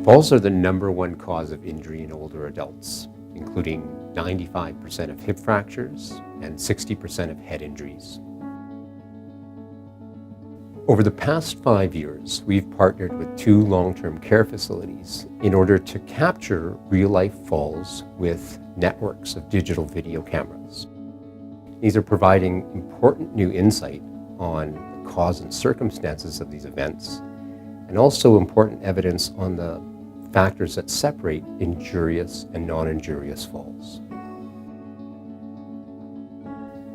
Falls are the #1 cause of injury in older adults, including 95% of hip fractures and 60% of head injuries. Over the past 5 years, we've partnered with 2 long-term care facilities in order to capture real-life falls with networks of digital video cameras. These are providing important new insight on the cause and circumstances of these events, and also important evidence on the factors that separate injurious and non-injurious falls.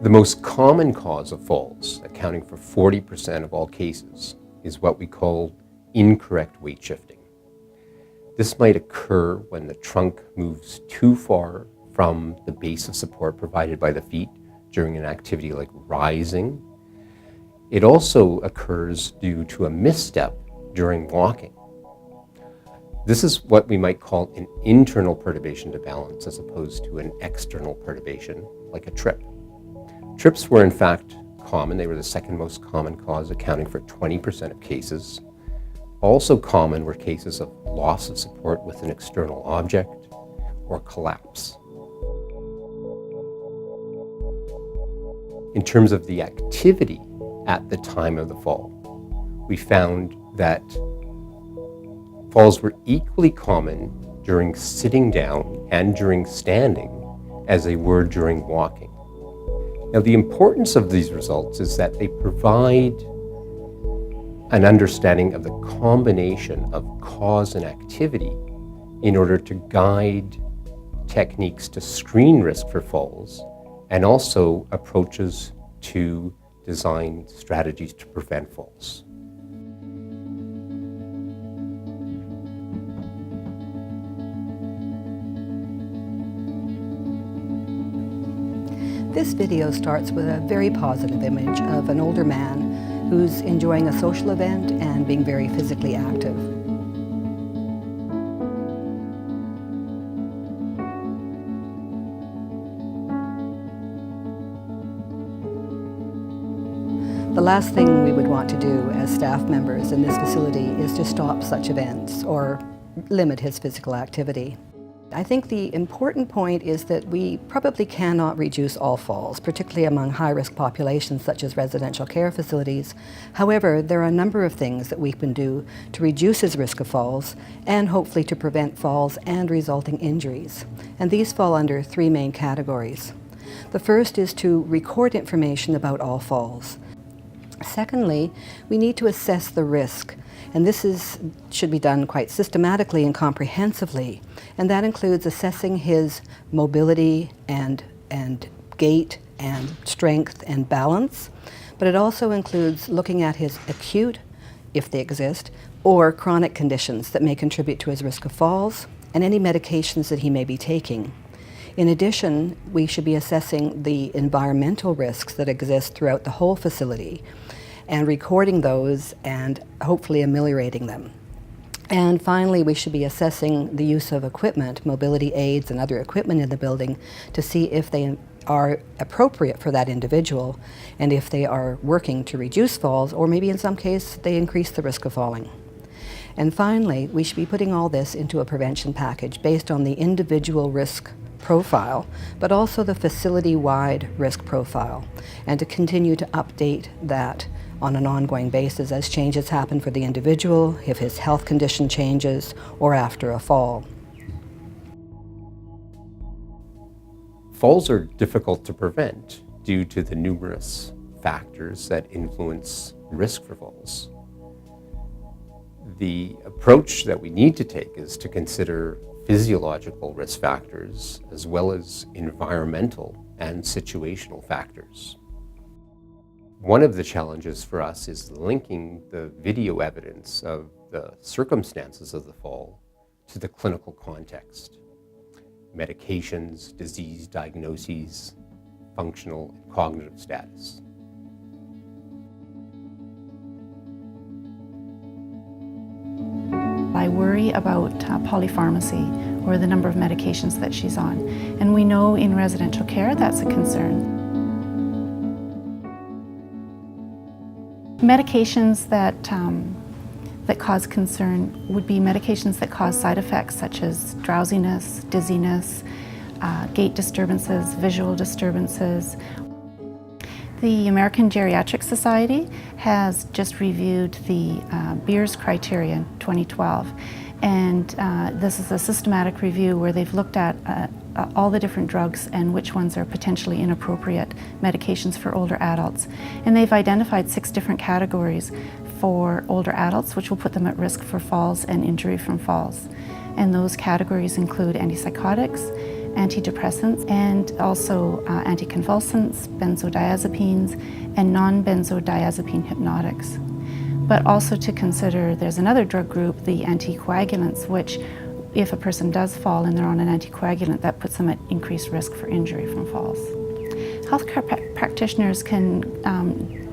The most common cause of falls, accounting for 40% of all cases, is what we call incorrect weight shifting. This might occur when the trunk moves too far from the base of support provided by the feet during an activity like rising. It also occurs due to a misstep during walking. This is what we might call an internal perturbation to balance as opposed to an external perturbation, like a trip. Trips were in fact common. They were the second most common cause, accounting for 20% of cases. Also common were cases of loss of support with an external object or collapse. In terms of the activity at the time of the fall, we found that falls were equally common during sitting down and during standing as they were during walking. Now, the importance of these results is that they provide an understanding of the combination of cause and activity in order to guide techniques to screen risk for falls and also approaches to design strategies to prevent falls. This video starts with a very positive image of an older man who's enjoying a social event and being very physically active. The last thing we would want to do as staff members in this facility is to stop such events or limit his physical activity. I think the important point is that we probably cannot reduce all falls, particularly among high-risk populations such as residential care facilities. However, there are a number of things that we can do to reduce his risk of falls and hopefully to prevent falls and resulting injuries. And these fall under 3 main categories. The first is to record information about all falls. Secondly, we need to assess the risk, and this should be done quite systematically and comprehensively, and that includes assessing his mobility and gait and strength and balance, but it also includes looking at his acute, if they exist, or chronic conditions that may contribute to his risk of falls, and any medications that he may be taking. In addition, we should be assessing the environmental risks that exist throughout the whole facility and recording those and hopefully ameliorating them. And finally, we should be assessing the use of equipment, mobility aids and other equipment in the building to see if they are appropriate for that individual and if they are working to reduce falls, or maybe in some case they increase the risk of falling. And finally, we should be putting all this into a prevention package based on the individual risk profile, but also the facility-wide risk profile, and to continue to update that on an ongoing basis as changes happen for the individual, if his health condition changes, or after a fall. Falls are difficult to prevent due to the numerous factors that influence risk for falls. The approach that we need to take is to consider physiological risk factors as well as environmental and situational factors. One of the challenges for us is linking the video evidence of the circumstances of the fall to the clinical context. Medications, disease diagnoses, functional and cognitive status. I worry about polypharmacy, or the number of medications that she's on. And we know in residential care that's a concern. Medications that cause concern would be medications that cause side effects such as drowsiness, dizziness, gait disturbances, visual disturbances. The American Geriatric Society has just reviewed the Beers criteria in 2012, and this is a systematic review where they've looked at all the different drugs and which ones are potentially inappropriate medications for older adults. And they've identified 6 different categories for older adults, which will put them at risk for falls and injury from falls. And those categories include antipsychotics, antidepressants, and also anticonvulsants, benzodiazepines, and non-benzodiazepine hypnotics. But also to consider, there's another drug group, the anticoagulants, which if a person does fall and they're on an anticoagulant, that puts them at increased risk for injury from falls. Healthcare practitioners can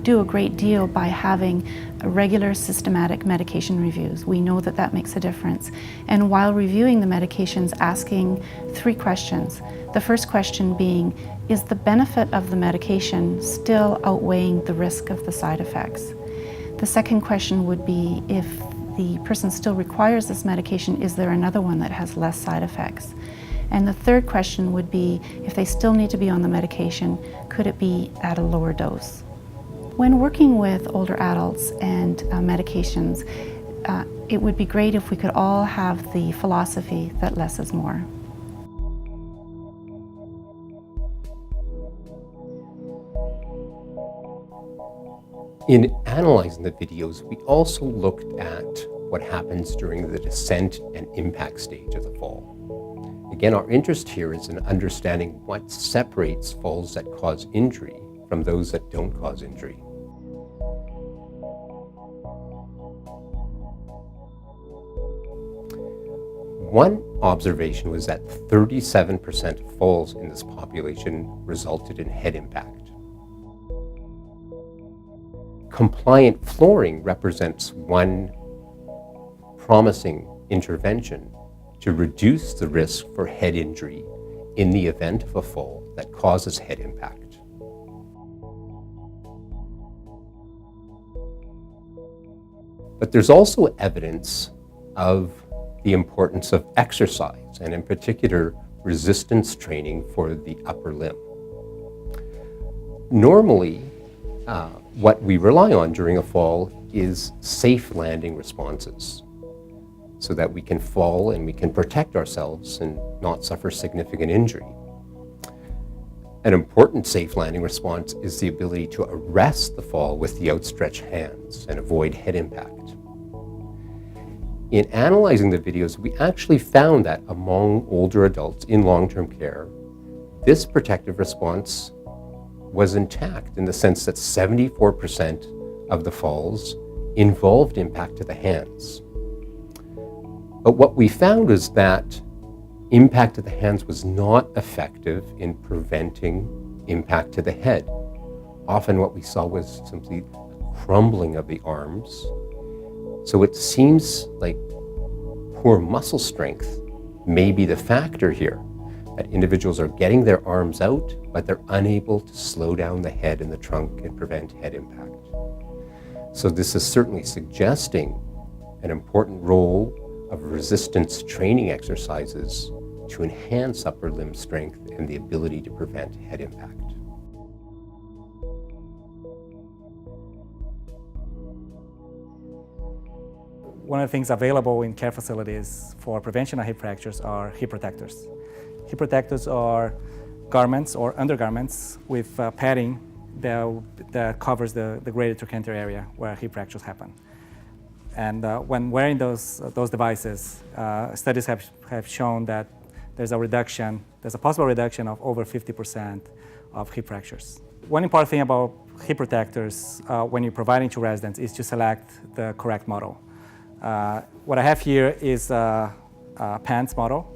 do a great deal by having regular systematic medication reviews. We know that that makes a difference. And while reviewing the medications, asking 3 questions. The first question being, is the benefit of the medication still outweighing the risk of the side effects? The second question would be, if the person still requires this medication, is there another one that has less side effects? And the third question would be, if they still need to be on the medication, could it be at a lower dose? When working with older adults and medications, it would be great if we could all have the philosophy that less is more. In analyzing the videos, we also looked at what happens during the descent and impact stage of the fall. Again, our interest here is in understanding what separates falls that cause injury from those that don't cause injury. One observation was that 37% of falls in this population resulted in head impact. Compliant flooring represents one promising intervention to reduce the risk for head injury in the event of a fall that causes head impact. But there's also evidence of the importance of exercise, and in particular, resistance training for the upper limb. Normally, what we rely on during a fall is safe landing responses, so that we can fall and we can protect ourselves and not suffer significant injury. An important safe landing response is the ability to arrest the fall with the outstretched hands and avoid head impact. In analyzing the videos, we actually found that among older adults in long-term care, this protective response was intact in the sense that 74% of the falls involved impact to the hands. But what we found is that impact to the hands was not effective in preventing impact to the head. Often what we saw was simply crumbling of the arms. So it seems like poor muscle strength may be the factor here, that individuals are getting their arms out, but they're unable to slow down the head and the trunk and prevent head impact. So this is certainly suggesting an important role of resistance training exercises to enhance upper limb strength and the ability to prevent head impact. One of the things available in care facilities for prevention of hip fractures are hip protectors. Hip protectors are garments or undergarments with padding that covers the greater trochanter area where hip fractures happen. And when wearing those devices, studies have shown that there's a possible reduction of over 50% of hip fractures. One important thing about hip protectors when you're providing to residents is to select the correct model. What I have here is a pants model,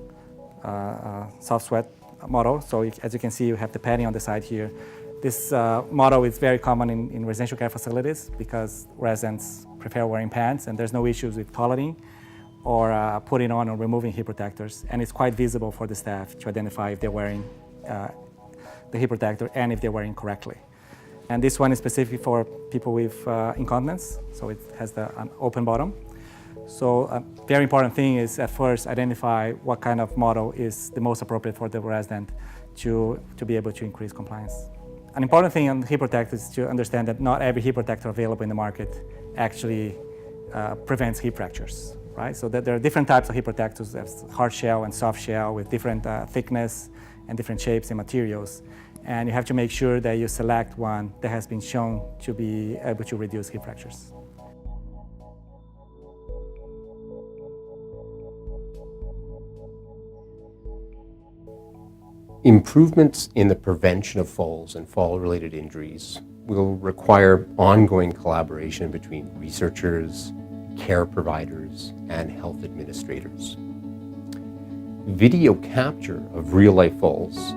soft sweat model. So as you can see, you have the padding on the side here. This model is very common in residential care facilities because residents prefer wearing pants and there's no issues with collaring or putting on or removing hip protectors. And it's quite visible for the staff to identify if they're wearing the hip protector and if they're wearing correctly. And this one is specific for people with incontinence, so it has an open bottom. So a very important thing is at first identify what kind of model is the most appropriate for the resident to be able to increase compliance. An important thing on heat protectors is to understand that not every heat protector available in the market actually prevents heat fractures, right? So that there are different types of heat protectors. There's hard shell and soft shell with different thickness and different shapes and materials. And you have to make sure that you select one that has been shown to be able to reduce heat fractures. Improvements in the prevention of falls and fall-related injuries will require ongoing collaboration between researchers, care providers, and health administrators. Video capture of real-life falls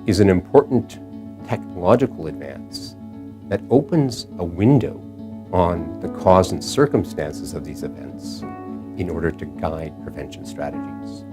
is an important technological advance that opens a window on the cause and circumstances of these events in order to guide prevention strategies.